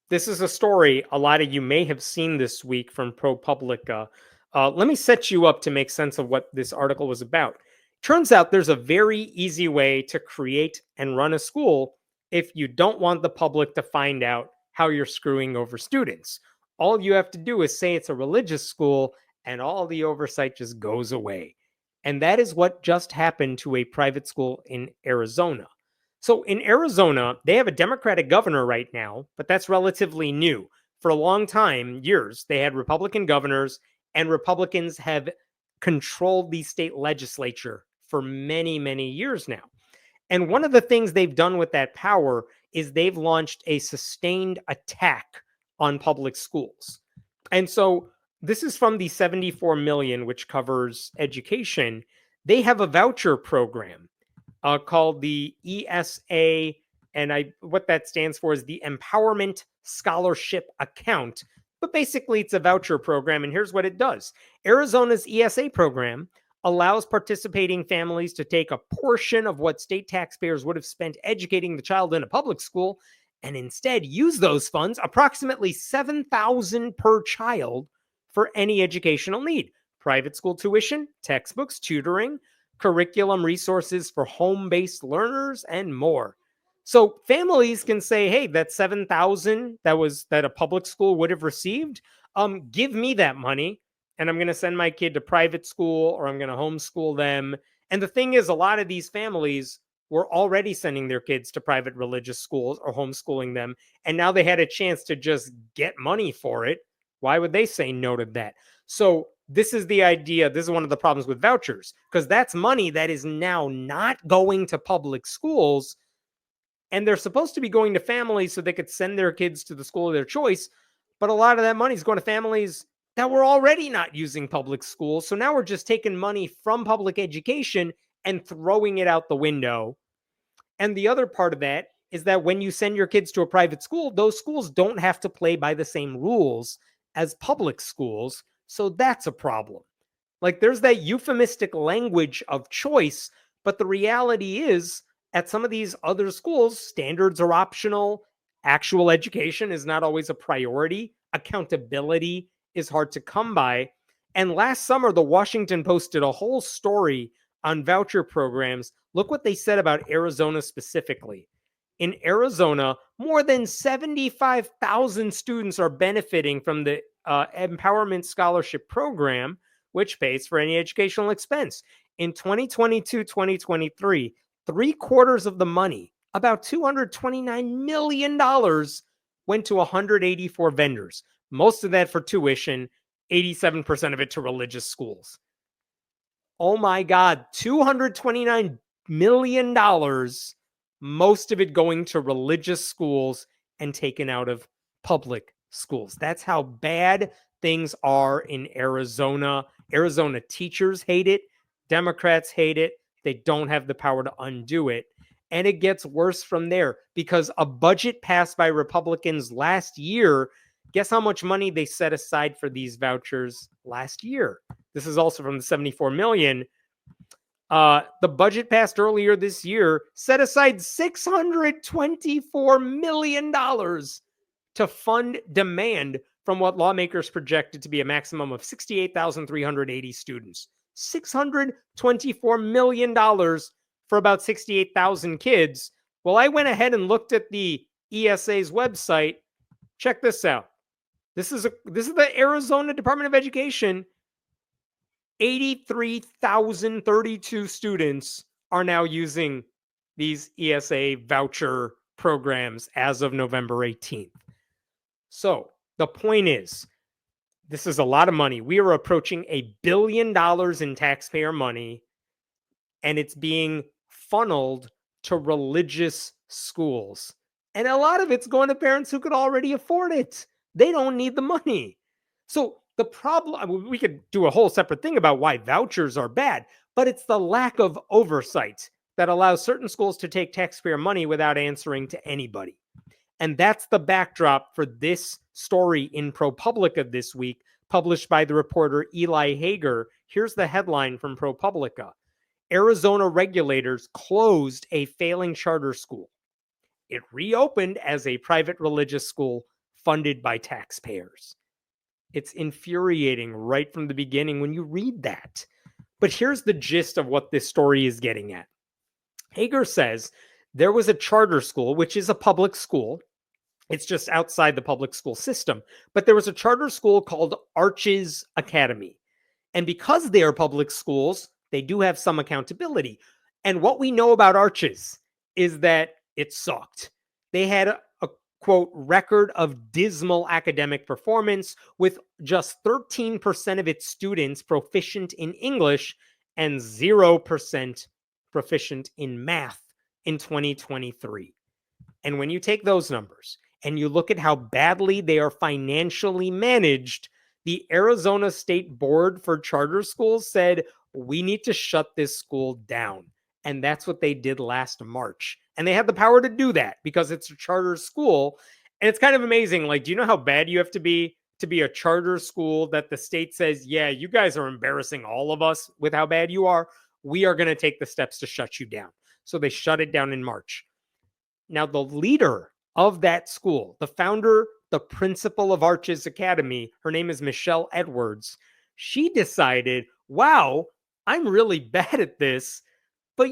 This is a story a lot of you may have seen this week from ProPublica. Let me set you up to make sense of what this article was about. Turns out there's a very easy way to create and run a school if you don't want the public to find out how you're screwing over students. All you have to do is say it's a religious school, and all the oversight just goes away. And that is what just happened to a private school in Arizona. So in Arizona, they have a Democratic governor right now, but that's relatively new. For a long time, years, they had Republican governors, and Republicans have controlled the state legislature for many, many years now. And one of the things they've done with that power is they've launched a sustained attack on public schools. And so this is from the 74 million, which covers education. They have a voucher program called the ESA, and what that stands for is the Empowerment Scholarship Account. But basically, it's a voucher program, and here's what it does. Arizona's ESA program allows participating families to take a portion of what state taxpayers would have spent educating the child in a public school and instead use those funds, approximately $7,000 per child, for any educational need. Private school tuition, textbooks, tutoring, curriculum resources for home-based learners, and more. So families can say, hey, that $7,000 that a public school would have received, give me that money, and I'm going to send my kid to private school, or I'm going to homeschool them. And the thing is, a lot of these families were already sending their kids to private religious schools or homeschooling them, and now they had a chance to just get money for it. Why would they say no to that? So this is the idea. This is one of the problems with vouchers, because that's money that is now not going to public schools, and they're supposed to be going to families so they could send their kids to the school of their choice. But a lot of that money is going to families that were already not using public schools. So now we're just taking money from public education and throwing it out the window. And the other part of that is that when you send your kids to a private school, those schools don't have to play by the same rules as public schools. So that's a problem. Like, there's that euphemistic language of choice, but the reality is, at some of these other schools, standards are optional. Actual education is not always a priority. Accountability is hard to come by. And last summer, the Washington Post did a whole story on voucher programs. Look what they said about Arizona specifically. In Arizona, more than 75,000 students are benefiting from the Empowerment Scholarship Program, which pays for any educational expense. In 2022-2023, 3/4 of the money, about $229 million, went to 184 vendors. Most of that for tuition, 87% of it to religious schools. Oh my God, $229 million, most of it going to religious schools and taken out of public schools. That's how bad things are in Arizona. Arizona teachers hate it. Democrats hate it. They don't have the power to undo it. And it gets worse from there, because a budget passed by Republicans last year, guess how much money they set aside for these vouchers last year? This is also from the 74 million. The budget passed earlier this year set aside $624 million to fund demand from what lawmakers projected to be a maximum of 68,380 students. $624 million for about 68,000 kids. Well, I went ahead and looked at the ESA's website. Check this out. This is the Arizona Department of Education. 83,032 students are now using these ESA voucher programs as of November 18th. So the point is, this is a lot of money. We are approaching $1 billion in taxpayer money, and it's being funneled to religious schools. And a lot of it's going to parents who could already afford it. They don't need the money. So the problem, we could do a whole separate thing about why vouchers are bad, but it's the lack of oversight that allows certain schools to take taxpayer money without answering to anybody. And that's the backdrop for this story in ProPublica this week, published by the reporter Eli Hager. Here's the headline from ProPublica. Arizona regulators closed a failing charter school. It reopened as a private religious school funded by taxpayers. It's infuriating right from the beginning when you read that. But here's the gist of what this story is getting at. Hager says there was a charter school, which is a public school. It's just outside the public school system. But there was a charter school called Arches Academy. And because they are public schools, they do have some accountability. And what we know about Arches is that it sucked. They had a quote record of dismal academic performance, with just 13% of its students proficient in English and 0% proficient in math in 2023. And when you take those numbers and you look at how badly they are financially managed, the Arizona State Board for Charter Schools said, we need to shut this school down. And that's what they did last March. And they had the power to do that because it's a charter school. And it's kind of amazing. Like, do you know how bad you have to be a charter school that the state says, yeah, you guys are embarrassing all of us with how bad you are. We are going to take the steps to shut you down. So they shut it down in March. Now, the leader of that school, the founder, the principal of Arches Academy, her name is Michelle Edwards. She decided, wow, I'm really bad at this, but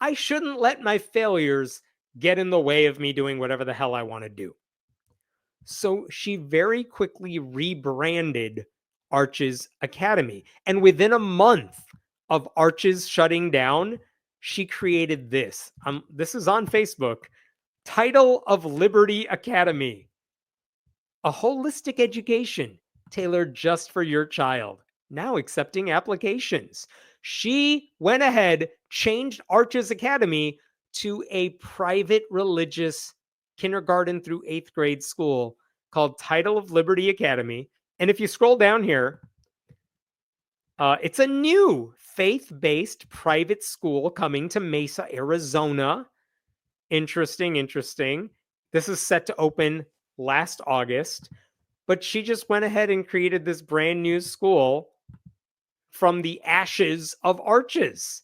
I shouldn't let my failures get in the way of me doing whatever the hell I want to do. So she very quickly rebranded Arches Academy. And within a month of Arches shutting down, she created this. This is on Facebook. Title of Liberty Academy. A holistic education tailored just for your child. Now accepting applications. She went ahead, changed Arches Academy to a private religious kindergarten through 8th grade school called Title of Liberty Academy. And if you scroll down here, it's a new faith-based private school coming to Mesa, Arizona. Interesting. This is set to open last August, but she just went ahead and created this brand new school from the ashes of Arches.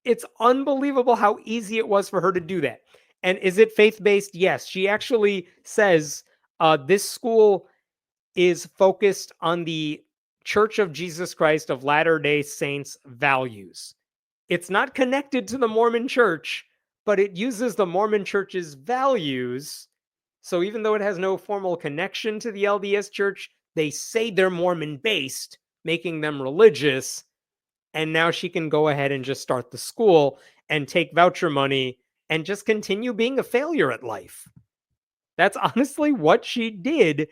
It's unbelievable how easy it was for her to do that. And is it faith-based? Yes. She actually says this school is focused on the Church of Jesus Christ of Latter-day Saints values. It's not connected to the Mormon Church, but it uses the Mormon Church's values. So even though it has no formal connection to the LDS Church, they say they're Mormon-based, making them religious. And now she can go ahead and just start the school and take voucher money and just continue being a failure at life. That's honestly what she did.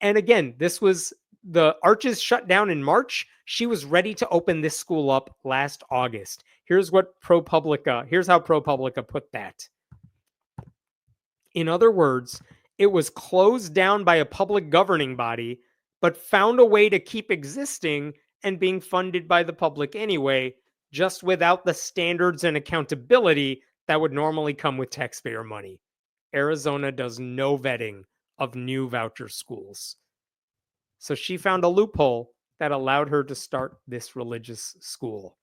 And again, this was the Arches shut down in March. She was ready to open this school up last August. Here's how ProPublica put that. In other words, it was closed down by a public governing body, but found a way to keep existing and being funded by the public anyway, just without the standards and accountability that would normally come with taxpayer money. Arizona does no vetting of new voucher schools. So she found a loophole that allowed her to start this religious school.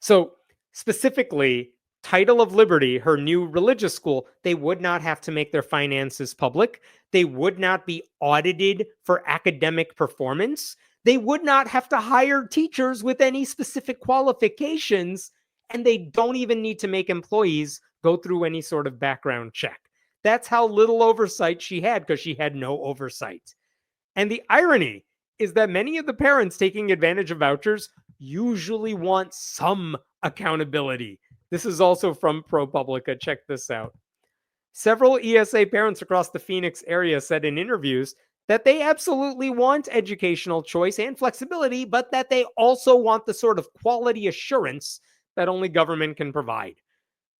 So specifically, Title of Liberty, her new religious school, they would not have to make their finances public. They would not be audited for academic performance. They would not have to hire teachers with any specific qualifications. And they don't even need to make employees go through any sort of background check. That's how little oversight she had, because she had no oversight. And the irony is that many of the parents taking advantage of vouchers usually want some accountability. This is also from ProPublica. Check this out. Several ESA parents across the Phoenix area said in interviews that they absolutely want educational choice and flexibility, but that they also want the sort of quality assurance that only government can provide.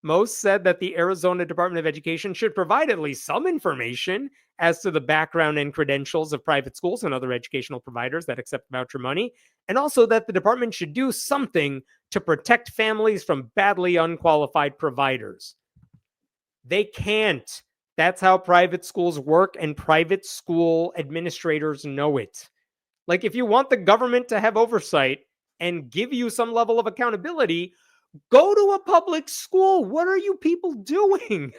Most said that the Arizona Department of Education should provide at least some information as to the background and credentials of private schools and other educational providers that accept voucher money, and also that the department should do something to protect families from badly unqualified providers. They can't. That's how private schools work, and private school administrators know it. Like, if you want the government to have oversight and give you some level of accountability, go to a public school. What are you people doing?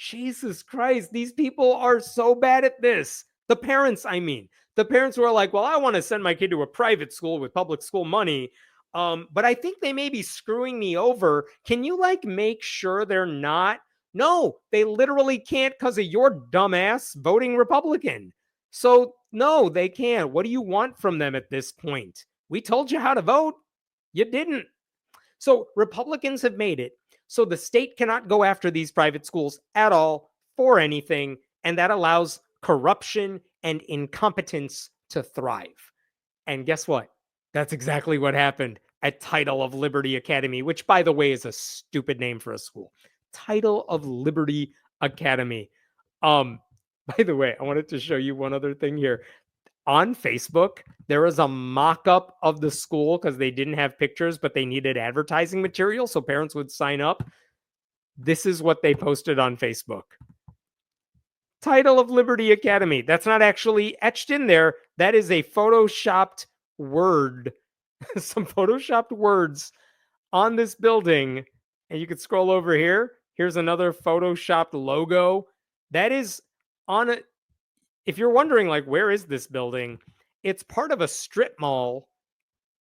Jesus Christ, these people are so bad at this. The parents, I mean, the parents who are like, well, I want to send my kid to a private school with public school money. But I think they may be screwing me over. Can you like make sure they're not? No, they literally can't because of your dumbass voting Republican. So, no, they can't. What do you want from them at this point? We told you how to vote. You didn't. So Republicans have made it so the state cannot go after these private schools at all for anything. And that allows corruption and incompetence to thrive. And guess what? That's exactly what happened at Title of Liberty Academy, which, by the way, is a stupid name for a school. Title of Liberty Academy. Um, by the way, I wanted to show you one other thing here. On Facebook, there was a mock-up of the school because they didn't have pictures, but they needed advertising material so parents would sign up. This is what they posted on Facebook. Title of Liberty Academy. That's not actually etched in there. That is a photoshopped word. Some photoshopped words on this building. And you could scroll over here. Here's another photoshopped logo. That is on a, if you're wondering, like, where is this building? It's part of a strip mall.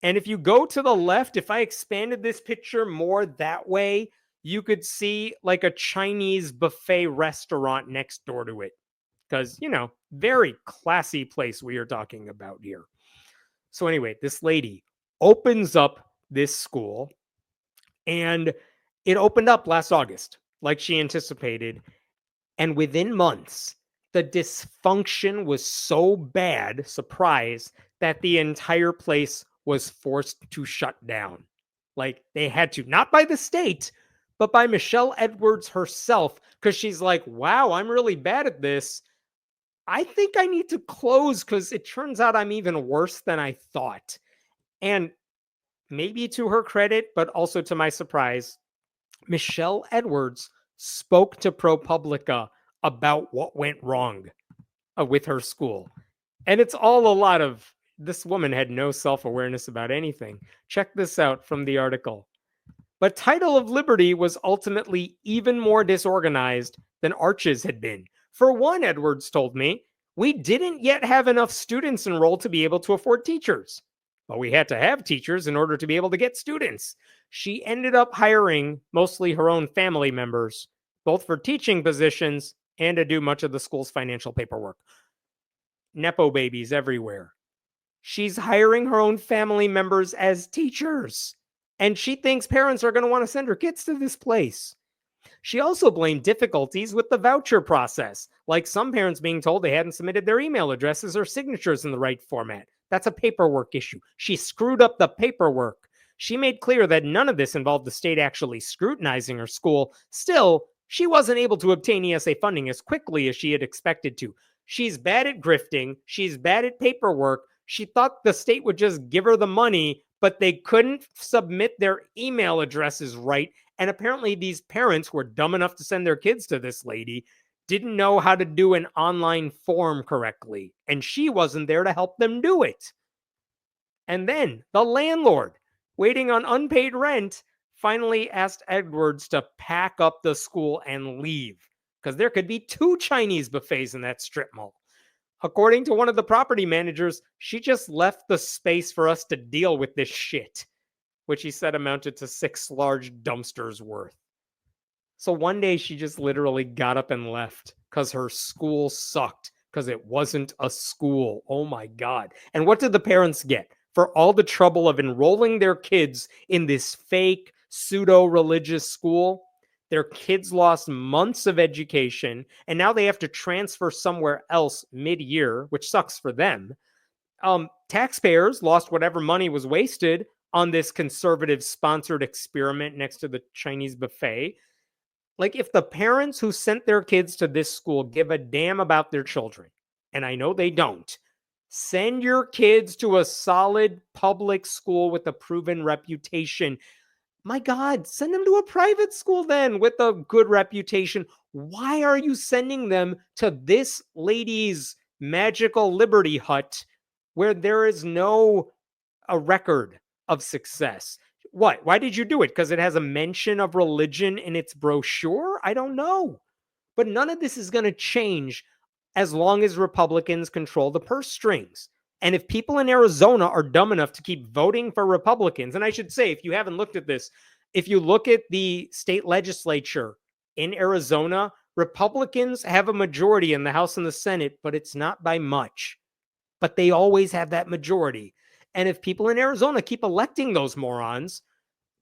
And if you go to the left, if I expanded this picture more that way, you could see like a Chinese buffet restaurant next door to it. Because, you know, very classy place we are talking about here. So, anyway, this lady opens up this school, and it opened up last August, like she anticipated. And within months, the dysfunction was so bad, surprise, that the entire place was forced to shut down. Like they had to, not by the state, but by Michelle Edwards herself, because she's like, wow, I'm really bad at this. I think I need to close because it turns out I'm even worse than I thought. And maybe to her credit, but also to my surprise, Michelle Edwards spoke to ProPublica about what went wrong with her school. And it's all a lot of this woman had no self awareness about anything. Check this out from the article. But Title of Liberty was ultimately even more disorganized than Arches had been. For one, Edwards told me, we didn't yet have enough students enrolled to be able to afford teachers. But we had to have teachers in order to be able to get students. She ended up hiring mostly her own family members, both for teaching positions and to do much of the school's financial paperwork. Nepo babies everywhere. She's hiring her own family members as teachers. And she thinks parents are going to want to send her kids to this place. She also blamed difficulties with the voucher process, like some parents being told they hadn't submitted their email addresses or signatures in the right format. That's a paperwork issue. She screwed up the paperwork. She made clear that none of this involved the state actually scrutinizing her school. Still, she wasn't able to obtain ESA funding as quickly as she had expected to. She's bad at grifting. She's bad at paperwork. She thought the state would just give her the money, but they couldn't submit their email addresses right. And apparently these parents were dumb enough to send their kids to this lady, didn't know how to do an online form correctly, and she wasn't there to help them do it. And then the landlord, waiting on unpaid rent, finally asked Edwards to pack up the school and leave, because there could be 2 Chinese buffets in that strip mall. According to one of the property managers, she just left the space for us to deal with this shit, which he said amounted to 6 large dumpsters worth. So one day she just literally got up and left because her school sucked, because it wasn't a school. Oh my God. And what did the parents get for all the trouble of enrolling their kids in this fake pseudo-religious school? Their kids lost months of education, and now they have to transfer somewhere else mid-year, which sucks for them. Taxpayers lost whatever money was wasted on this conservative sponsored experiment next to the Chinese buffet. Like, if the parents who sent their kids to this school give a damn about their children, and I know they don't, send your kids to a solid public school with a proven reputation. My God, send them to a private school then with a good reputation. Why are you sending them to this lady's magical Liberty Hut where there is no a record of success? What? Why did you do it? Because it has a mention of religion in its brochure? I don't know. But none of this is going to change as long as Republicans control the purse strings. And if people in Arizona are dumb enough to keep voting for Republicans, and I should say, if you haven't looked at this, if you look at the state legislature in Arizona, Republicans have a majority in the House and the Senate, but it's not by much. But they always have that majority. And if people in Arizona keep electing those morons,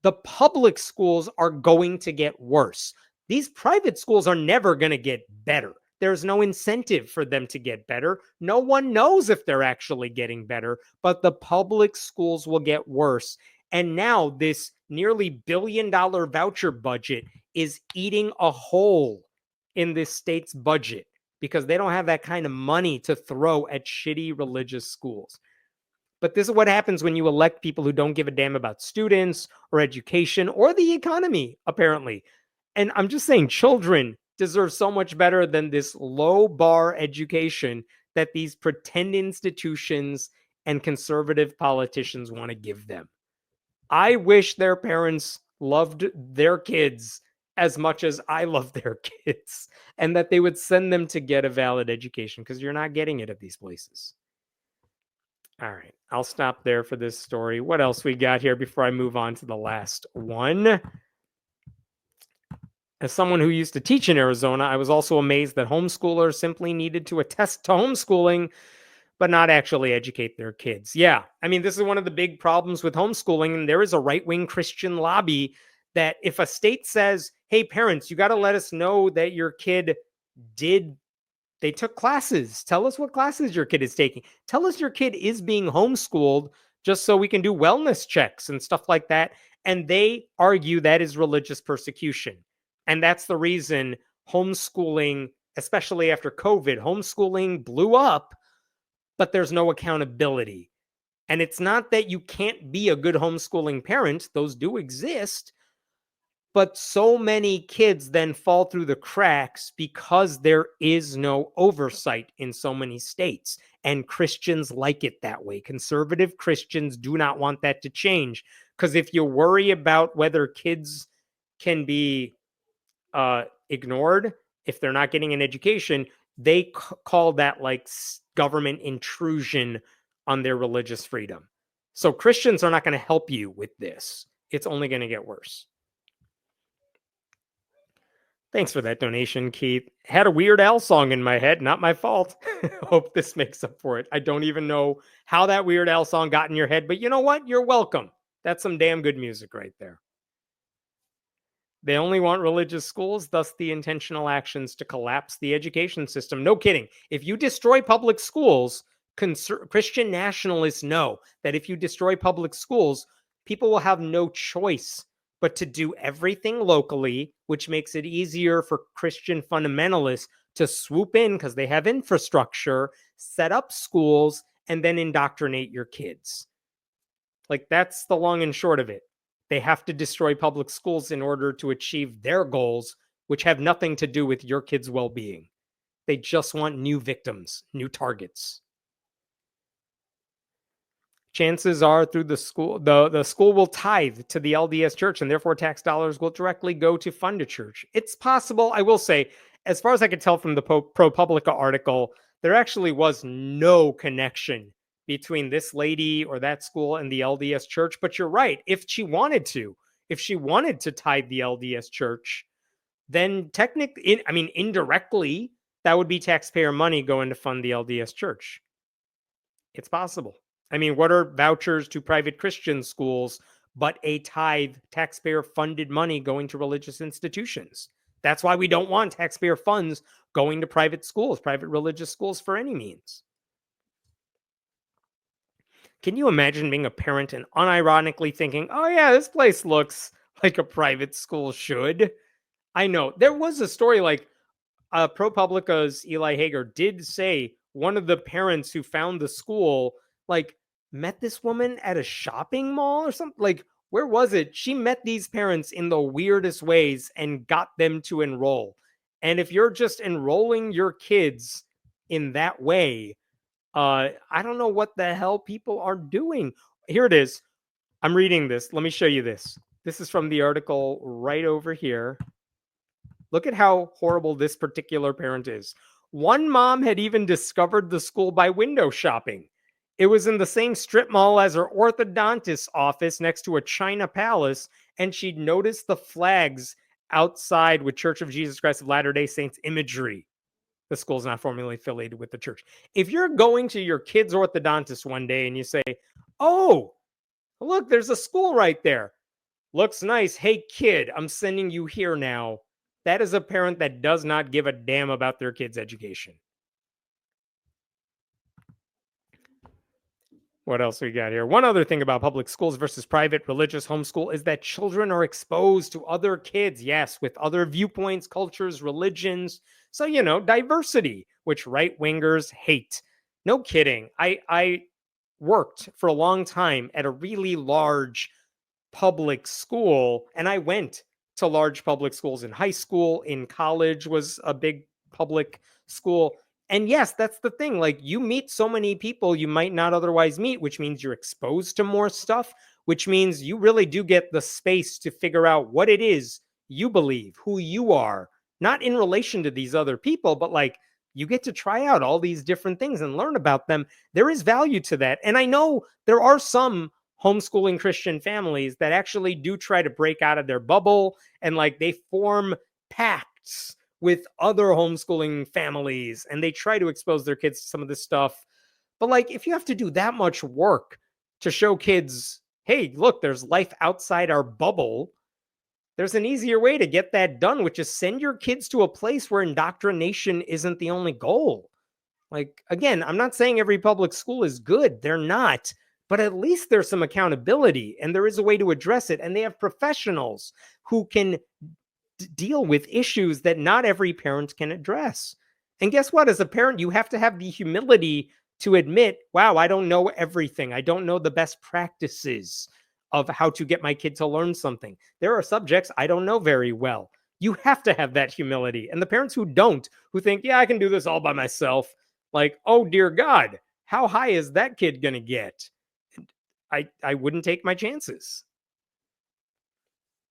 the public schools are going to get worse. These private schools are never going to get better. There's no incentive for them to get better. No one knows if they're actually getting better, but the public schools will get worse. And now this nearly $1 billion voucher budget is eating a hole in this state's budget because they don't have that kind of money to throw at shitty religious schools. But this is what happens when you elect people who don't give a damn about students or education or the economy, apparently. And I'm just saying, children deserve so much better than this low bar education that these pretend institutions and conservative politicians want to give them. I wish their parents loved their kids as much as I love their kids and that they would send them to get a valid education because you're not getting it at these places. All right, I'll stop there for this story. What else we got here before I move on to the last one? As someone who used to teach in Arizona, I was also amazed that homeschoolers simply needed to attest to homeschooling, but not actually educate their kids. Yeah, I mean, this is one of the big problems with homeschooling. And there is a right-wing Christian lobby that if a state says, hey, parents, you got to let us know that your kid they took classes. Tell us what classes your kid is taking. Tell us your kid is being homeschooled just so we can do wellness checks and stuff like that. And they argue that is religious persecution. And that's the reason homeschooling, especially after COVID, homeschooling blew up, but there's no accountability. And it's not that you can't be a good homeschooling parent, those do exist. But so many kids then fall through the cracks because there is no oversight in so many states. And Christians like it that way. Conservative Christians do not want that to change. Because if you worry about whether kids can be ignored, if they're not getting an education, they call that like government intrusion on their religious freedom. So Christians are not going to help you with this. It's only going to get worse. Thanks for that donation, Keith. Had a Weird Al song in my head, not my fault. Hope this makes up for it. I don't even know how that Weird Al song got in your head, but you know what? You're welcome. That's some damn good music right there. They only want religious schools, thus the intentional actions to collapse the education system. No kidding. If you destroy public schools, Christian nationalists know that if you destroy public schools, people will have no choice but to do everything locally, which makes it easier for Christian fundamentalists to swoop in because they have infrastructure, set up schools, and then indoctrinate your kids. Like, that's the long and short of it. They have to destroy public schools in order to achieve their goals, which have nothing to do with your kids' well-being. They just want new victims, new targets. Chances are through the school, the school will tithe to the LDS church, and therefore tax dollars will directly go to fund a church. It's possible, I will say, as far as I could tell from the ProPublica article, there actually was no connection between this lady or that school and the LDS church. But you're right. If she wanted to tithe the LDS church, then technically, indirectly, that would be taxpayer money going to fund the LDS church. It's possible. I mean, what are vouchers to private Christian schools but a tithe, taxpayer funded money going to religious institutions? That's why we don't want taxpayer funds going to private schools, private religious schools for any means. Can you imagine being a parent and unironically thinking, oh yeah, this place looks like a private school should? I know. There was a story like ProPublica's Eli Hager did say one of the parents who found the school, like, met this woman at a shopping mall or something. Like, where was it? She met these parents in the weirdest ways and got them to enroll. And if you're just enrolling your kids in that way, I don't know what the hell people are doing. Here it is. I'm reading this. Let me show you this. This is from the article right over here. Look at how horrible this particular parent is. One mom had even discovered the school by window shopping. It was in the same strip mall as her orthodontist's office next to a China palace, and she'd noticed the flags outside with Church of Jesus Christ of Latter-day Saints imagery. The school's not formally affiliated with the church. If you're going to your kid's orthodontist one day and you say, oh, look, there's a school right there. Looks nice. Hey, kid, I'm sending you here now. That is a parent that does not give a damn about their kid's education. What else we got here? One other thing about public schools versus private religious homeschool is that children are exposed to other kids, yes, with other viewpoints, cultures, religions. So, diversity, which right wingers hate. No kidding. I worked for a long time at a really large public school, and I went to large public schools in high school. In college was a big public school. And yes, that's the thing. Like, you meet so many people you might not otherwise meet, which means you're exposed to more stuff, which means you really do get the space to figure out what it is you believe, who you are, not in relation to these other people, but like, you get to try out all these different things and learn about them. There is value to that. And I know there are some homeschooling Christian families that actually do try to break out of their bubble, and like they form pacts with other homeschooling families and they try to expose their kids to some of this stuff. But like, if you have to do that much work to show kids, hey, look, there's life outside our bubble, there's an easier way to get that done, which is send your kids to a place where indoctrination isn't the only goal. Like, again, I'm not saying every public school is good. They're not. But at least there's some accountability and there is a way to address it. And they have professionals who can deal with issues that not every parent can address. And guess what? As a parent, you have to have the humility to admit, wow, I don't know everything. I don't know the best practices of how to get my kid to learn something. There are subjects I don't know very well. You have to have that humility. And the parents who don't, who think, yeah, I can do this all by myself, like, oh, dear God, how high is that kid going to get? I wouldn't take my chances.